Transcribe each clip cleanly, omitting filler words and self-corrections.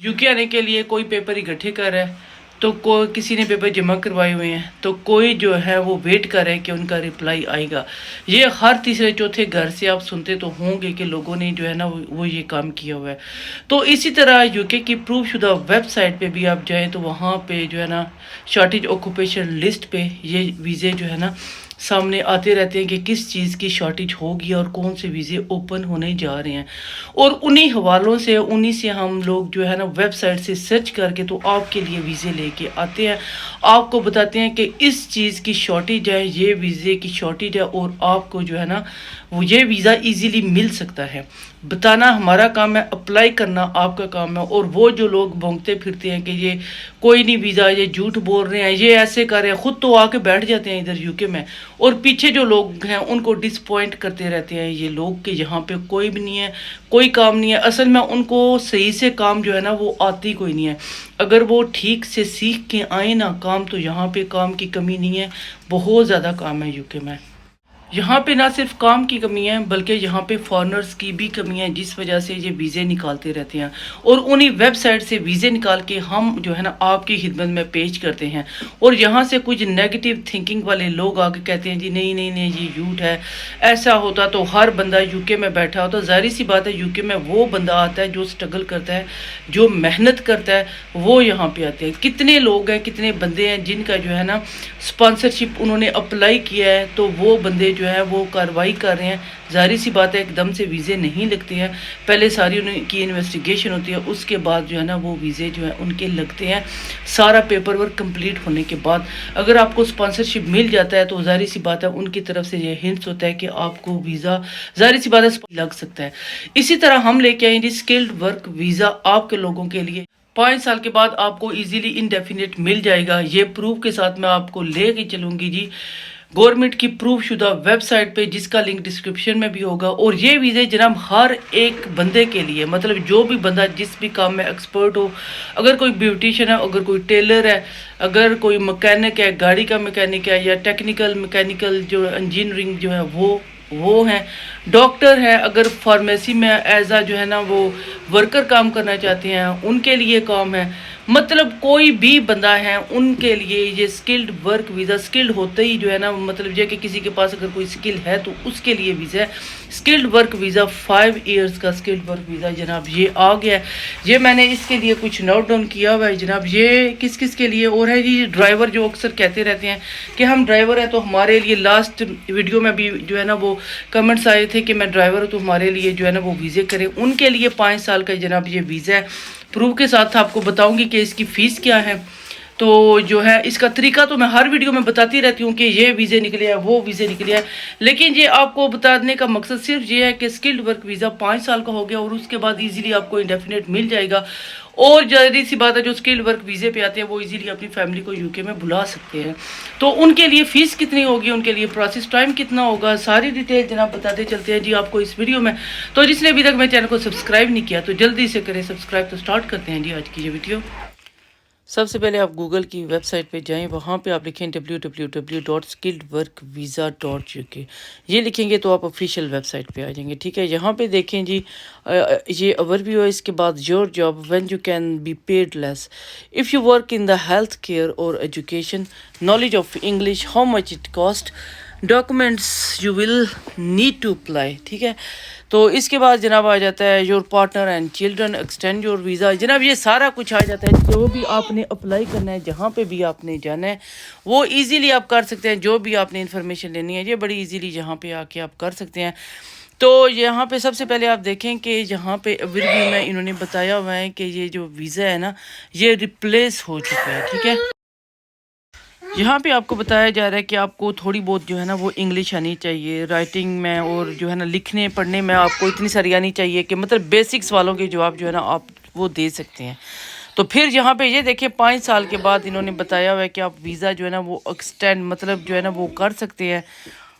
UK आने के लिए कोई पेपर इकट्ठे कर रहा है, तो कोई किसी ने पेपर जमा करवाए हुए हैं, तो कोई जो है वो वेट कर रहा है कि उनका रिप्लाई आएगा। ये हर तीसरे चौथे घर से आप सुनते तो होंगे कि लोगों ने जो है ना वो ये काम किया हुआ है। तो इसी तरह यूके की प्रूफ शुदा वेबसाइट पे भी आप जाएं तो वहाँ पे जो है ना शॉर्टेज ऑक्यूपेशन लिस्ट पे ये वीज़े जो है ना सामने आते रहते हैं कि किस चीज़ की शॉर्टेज होगी और कौन से वीज़े ओपन होने जा रहे हैं। और उन्हीं हवालों से उन्हीं से हम लोग जो है ना वेबसाइट से सर्च करके तो आपके लिए वीज़े लेके आते हैं, आपको बताते हैं कि इस चीज़ की शॉर्टेज है, ये वीज़े की शॉर्टेज है और आपको जो है ना वो ये वीज़ा इजीली मिल सकता है। बताना हमारा काम है, अप्लाई करना आपका काम है। और वो जो लोग भोंगते फिरते हैं कि ये कोई नहीं वीज़ा, ये झूठ बोल रहे हैं, ये ऐसे कर रहे हैं, खुद तो आके बैठ जाते हैं इधर यूके में, और पीछे जो लोग हैं उनको डिसपॉइंट करते रहते हैं ये लोग कि यहाँ पे कोई भी नहीं है, कोई काम नहीं है। असल में उनको सही से काम जो है ना वो आती कोई नहीं है। अगर वो ठीक से सीख के आए ना काम, तो यहाँ पे काम की कमी नहीं है, बहुत ज़्यादा काम है यूके में। यहाँ पे ना सिर्फ काम की कमी है बल्कि यहाँ पे फॉरेनर्स की भी कमी है, जिस वजह से ये वीज़े निकालते रहते हैं और उन्हीं वेबसाइट से वीज़े निकाल के हम जो है ना आपकी खिदमत में पेश करते हैं। और यहाँ से कुछ नेगेटिव थिंकिंग वाले लोग आके कहते हैं जी नहीं नहीं नहीं ये झूठ है, ऐसा होता तो हर बंदा यूके में बैठा होता। जाहिर सी बात है यूके में वो बंदा आता है जो स्ट्रगल करता है, जो मेहनत करता है, वो यहाँ पे आते हैं। कितने लोग हैं, कितने बंदे हैं जिनका जो है ना स्पॉन्सरशिप उन्होंने अप्लाई किया है, तो वो बंदे जो है वो कार्रवाई कर रहे हैं। जाहिर सी बात है एकदम से वीज़े नहीं लगते हैं, पहले सारी उनकी इन्वेस्टिगेशन होती है, उसके बाद जो है ना वो वीज़े जो है उनके लगते हैं। सारा पेपर वर्क कंप्लीट होने के बाद अगर आपको स्पॉन्सरशिप मिल जाता है तो जाहिर सी बात है उनकी तरफ से ये हिंट्स होता है कि आपको वीज़ा जाहिर सी बात है लग सकता है। इसी तरह हम लेके आएंगे स्किल्ड वर्क वीज़ा आपके लोगों के लिए 5 साल के बाद आपको इजीली इंडेफिनिट मिल जाएगा। ये प्रूफ के साथ मैं आपको ले के चलूँगी जी गवर्नमेंट की प्रूफ शुदा वेबसाइट पे, जिसका लिंक डिस्क्रिप्शन में भी होगा। और ये वीज़े जनाब हर एक बंदे के लिए, मतलब जो भी बंदा जिस भी काम में एक्सपर्ट हो, अगर कोई ब्यूटिशियन है, अगर कोई टेलर है, अगर कोई मैकेनिक है, गाड़ी का मैकेनिक है, या टेक्निकल मैकेनिकल जो इंजीनियरिंग जो है वो हैं, डॉक्टर है, अगर फार्मेसी में एज आ जो है ना वो वर्कर काम करना चाहते हैं उनके लिए काम है। मतलब कोई भी बंदा है उनके लिए ये स्किल्ड वर्क वीज़ा, स्किल्ड होते ही जो है ना मतलब ये कि किसी के पास अगर कोई स्किल है तो उसके लिए वीज़ा है। स्किल्ड वर्क वीज़ा 5 इयर्स का स्किल्ड वर्क वीज़ा जनाब ये आ गया है। ये मैंने इसके लिए कुछ नोट डाउन किया हुआ है जनाब। ये किस किस के लिए और है जी, ड्राइवर जो अक्सर कहते रहते हैं कि हम ड्राइवर हैं तो हमारे लिए, लास्ट वीडियो में भी जो है ना वो कमेंट्स आए थे कि मैं ड्राइवर हूँ तो हमारे लिए जो है ना वो वीज़े करें, उनके लिए 5 साल का जनाब ये वीज़ा है। प्रूफ के साथ आपको बताऊंगी कि इसकी फ़ीस क्या है। तो जो है इसका तरीका तो मैं हर वीडियो में बताती रहती हूँ कि ये वीज़े निकले हैं, वो वीज़े निकले हैं, लेकिन ये आपको बताने का मकसद सिर्फ ये है कि स्किल्ड वर्क वीज़ा 5 साल का हो गया और उसके बाद इजीली आपको इंडेफिनिट मिल जाएगा। और जल्दी सी बात है जो स्किल्ड वर्क वीज़े पे आते हैं वो इजीली अपनी फैमिली को यूके में बुला सकते हैं। तो उनके लिए फ़ीस कितनी होगी, उनके लिए प्रोसेस टाइम कितना होगा, सारी डिटेल जनाब बताते चलते हैं जी आपको इस वीडियो में। तो जिसने अभी तक मेरे चैनल को सब्सक्राइब नहीं किया तो जल्दी से करें सब्सक्राइब। तो स्टार्ट करते हैं जी आज की ये वीडियो। सबसे पहले आप गूगल की वेबसाइट पे जाएं, वहाँ पे आप लिखें www.skilledworkvisa.uk। ये लिखेंगे तो आप ऑफिशियल वेबसाइट पे आ जाएंगे। ठीक है, यहाँ पे देखें जी ये ओवरव्यू है। इसके बाद your job when you can be paid less if you work in the health care और education, knowledge of English, how much it cost, documents you will need to apply. ठीक है, तो इसके बाद जनाब आ जाता है your partner and children extend your visa. जनाब ये सारा कुछ आ जाता है, जो भी आपने अप्लाई करना है, जहाँ पे भी आपने जाना है वो इजीली आप कर सकते हैं। जो भी आपने इन्फॉर्मेशन लेनी है ये बड़ी इजीली यहाँ पे आके आप कर सकते हैं। तो यहाँ पे सबसे पहले आप देखें कि यहाँ पे ओवरव्यू में इन्होंने बताया हुआ है कि ये जो वीज़ा है ना ये रिप्लेस हो चुका है। ठीक है, यहाँ पे आपको बताया जा रहा है कि आपको थोड़ी बहुत जो है ना वो इंग्लिश आनी चाहिए राइटिंग में, और जो है ना लिखने पढ़ने में आपको इतनी सारी आनी चाहिए कि मतलब बेसिक सवालों के जवाब जो है ना आप वो दे सकते हैं। तो फिर यहाँ पे ये देखिए 5 साल के बाद इन्होंने बताया हुआ है कि आप वीज़ा जो है ना वो एक्सटेंड मतलब जो है ना वो कर सकते हैं।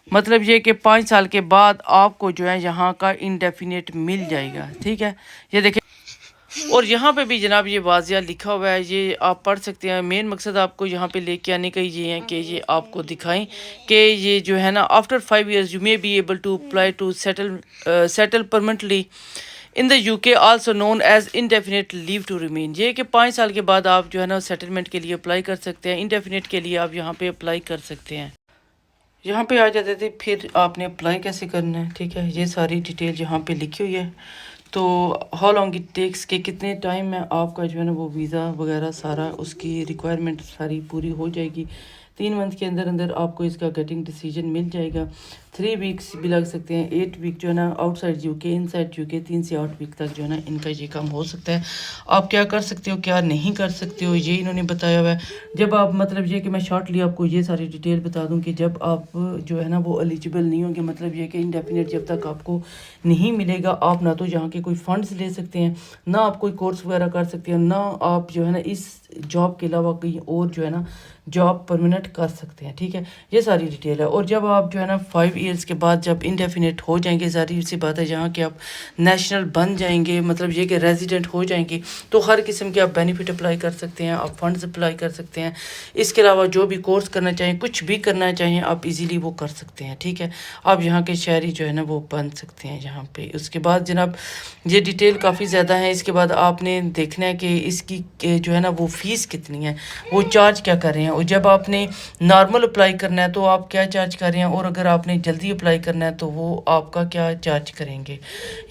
मतलब ये कि 5 साल के बाद आपको जो है यहाँ का इंडेफिनिट मिल जाएगा। ठीक है, ये देखिए, और यहाँ पे भी जनाब ये वाजिया लिखा हुआ है, ये आप पढ़ सकते हैं। मेन मकसद आपको यहाँ पे लेके आने का ये है कि ये आपको दिखाएं कि ये जो है ना after 5 years you may be able to apply to settle permanently in the UK also known as indefinite leave to remain. ये कि 5 साल के बाद आप जो है ना सेटलमेंट के लिए अप्लाई कर सकते हैं, इंडेफिनिट के लिए आप यहाँ पे अप्लाई कर सकते हैं। यहाँ पे आ जाते थे, फिर आपने अप्लाई कैसे करना है, ठीक है। ये सारी डिटेल यहाँ पे लिखी हुई है। तो हाउ लॉन्ग इट टेक्स के कितने टाइम में आपका जो है ना वो वीज़ा वगैरह सारा उसकी रिक्वायरमेंट सारी पूरी हो जाएगी। 3 मंथ के अंदर अंदर आपको इसका गेटिंग डिसीजन मिल जाएगा। 3 वीक्स भी लग सकते हैं, 8 वीक जो है ना आउटसाइड यूके, इनसाइड यूके 3 से 8 वीक तक जो है ना इनका ये काम हो सकता है। आप क्या कर सकते हो क्या नहीं कर सकते हो ये इन्होंने बताया हुआ है। जब आप मतलब ये कि मैं शॉर्टली आपको ये सारी डिटेल बता दूं कि जब आप जो है ना वो एलिजिबल नहीं होंगे, मतलब ये कि इंडेफिनिट जब तक आपको नहीं मिलेगा, आप ना तो यहाँ के कोई फंड्स ले सकते हैं, ना आप कोई कोर्स वगैरह कर सकते हैं, ना आप जो है ना इस जॉब के अलावा कहीं और जो है ना जॉब परमानेंट कर सकते हैं, ठीक है। ये सारी डिटेल है। और जब आप जो है ना 5 ईयर्स के बाद जब इंडेफिनिट हो जाएंगे, ज़ाहिर सी बात है जहाँ के आप नेशनल बन जाएंगे, मतलब ये कि रेजिडेंट हो जाएंगे, तो हर किस्म के आप बेनिफिट अप्लाई कर सकते हैं, आप फंड्स अप्लाई कर सकते हैं। इसके अलावा जो भी कोर्स करना चाहें, कुछ भी करना चाहें, आप इजीली वो कर सकते हैं, ठीक है। आप यहाँ के शहरी जो है ना वो बन सकते हैं यहाँ पे। उसके बाद जनाब ये डिटेल काफ़ी ज़्यादा है। इसके बाद आपने देखना है कि इसकी जो है ना वो फ़ीस कितनी है, वो चार्ज क्या कर रहे हैं, और जब आपने नॉर्मल अप्लाई करना है तो आप क्या चार्ज कर रहे हैं, और अगर आपने जल्दी अप्लाई करना है तो वो आपका क्या चार्ज करेंगे।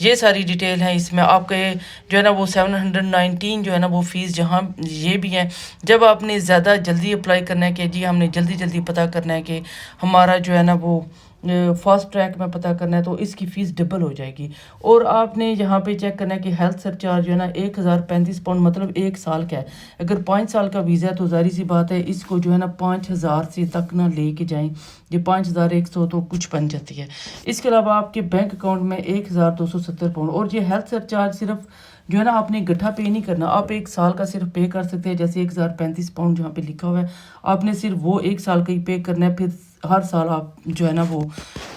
ये सारी डिटेल है इसमें। आपके जो है ना वो 719 जो है ना वो फ़ीस जहाँ ये भी है। जब आपने ज़्यादा जल्दी अप्लाई करना है कि जी हमने जल्दी जल्दी पता करना है कि हमारा जो है ना वो फास्ट ट्रैक में पता करना है, तो इसकी फ़ीस डबल हो जाएगी। और आपने यहाँ पे चेक करना है कि हेल्थ सरचार्ज जो है ना 1035 पाउंड, मतलब 1 साल का है। अगर 5 साल का वीज़ा है तो ज़ाहिर सी बात है इसको जो है ना 5000 से तक ना लेके जाएं। ये 5100 तो कुछ बन जाती है। इसके अलावा आपके बैंक अकाउंट में 1270 पाउंड। और ये हेल्थ सरचार्ज सिर्फ जो है ना आपने इकट्ठा पे नहीं करना, आप 1 साल का सिर्फ पे कर सकते हैं। जैसे 1035 पाउंड जहाँ पे लिखा हुआ है, आपने सिर्फ वो 1 साल का ही पे करना है, फिर हर साल आप जो है ना वो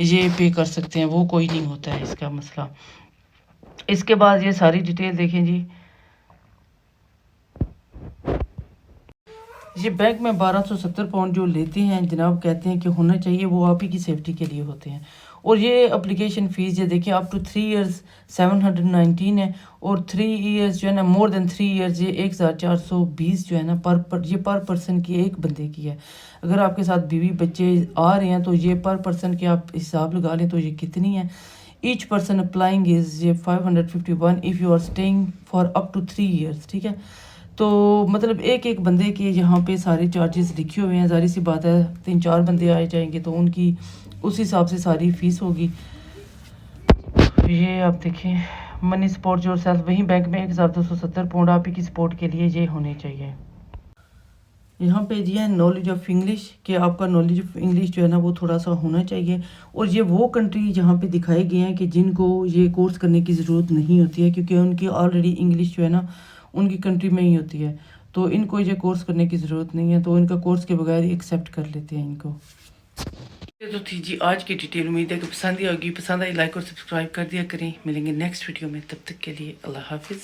ये पे कर सकते हैं, वो कोई नहीं होता है इसका मसला। इसके बाद ये सारी डिटेल देखें जी। ये बैंक में 1270 पाउंड जो लेते हैं जनाब, कहते हैं कि होना चाहिए, वो आप ही की सेफ्टी के लिए होते हैं। और ये एप्लीकेशन फ़ीस ये देखिए अप टू 3 इयर्स 719 है, और 3 इयर्स जो है ना मोर देन 3 इयर्स ये 1420 जो है ना ये पर पर्सन की, एक बंदे की है। अगर आपके साथ बीवी बच्चे आ रहे हैं तो ये पर पर्सन के आप हिसाब लगा लें तो ये कितनी है। ईच पर्सन अप्लाइंग इज़ ये 551 if you are staying for up to 3 years, ठीक है। तो मतलब एक एक बंदे के यहाँ पे सारे चार्जेस लिखे हुए हैं। ज़ाहिर सी बात है 3-4 बंदे आए जाएंगे तो उनकी उस हिसाब से सारी फ़ीस होगी। ये आप देखें मनी सपोर्ट योर सेल्फ, वहीं बैंक में 1270 पाउंड आप ही की सपोर्ट के लिए ये होने चाहिए। यहाँ पे दिया है नॉलेज ऑफ इंग्लिश, कि आपका नॉलेज ऑफ इंग्लिश जो है ना वो थोड़ा सा होना चाहिए। और ये वो कंट्री यहाँ पे दिखाए गए हैं कि जिनको ये कोर्स करने की ज़रूरत नहीं होती है, क्योंकि उनकी ऑलरेडी इंग्लिश जो है ना उनकी कंट्री में ही होती है, तो इनको ये कोर्स करने की ज़रूरत नहीं है, तो इनका कोर्स के बगैर ही एक्सेप्ट कर लेते हैं इनको। ये तो थी जी आज की डिटेल। उम्मीद है कि पसंद ही होगी। पसंद आई लाइक और सब्सक्राइब कर दिया करें। मिलेंगे नेक्स्ट वीडियो में, तब तक के लिए अल्लाह हाफिज़।